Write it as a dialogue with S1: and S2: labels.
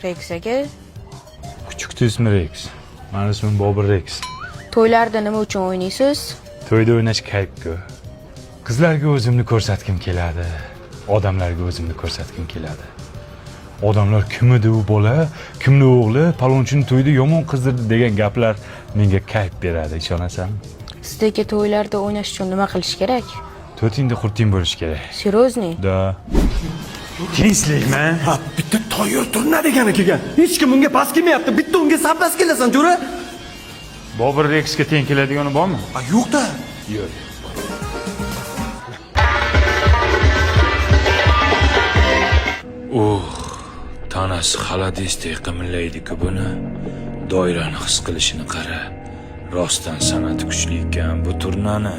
S1: Rex aka,
S2: Küçük ismi Rex. Benim ismim Bobur Rex.
S1: to'ylarda nima uchun o'ynaysiz?
S2: To'yda o'ynash kayfku. Qizlarga o'zimni ko'rsatkim keladi. Odamlarga o'zimni ko'rsatkim keladi. Odamlar kim edi u bola, kimni o'g'li, palonchining to'yida yomon qizdirdi degan gaplar menga kayf beradi, ishonasanmi?
S1: Sizdagi to'ylarda o'ynash uchun nima qilish kerak?
S2: To'tingda qurting bo'lish kerak.
S1: Seryozni?
S2: Da. Tinchlikmi?
S3: Ha, bitta toyir turna degani kelgan. Hech kim unga pas kelmayapti. Bitta unga sabdas kelasan, jo'ra.
S2: Bobur Rexga teng keladigani bormi?
S3: Ha, yo'q-da.
S2: Yo'q. Tanasi xaladesdek qimillaydi-ku buni. Doirani his qilishini qara. Rostdan san'ati kuchli ekan bu turnani.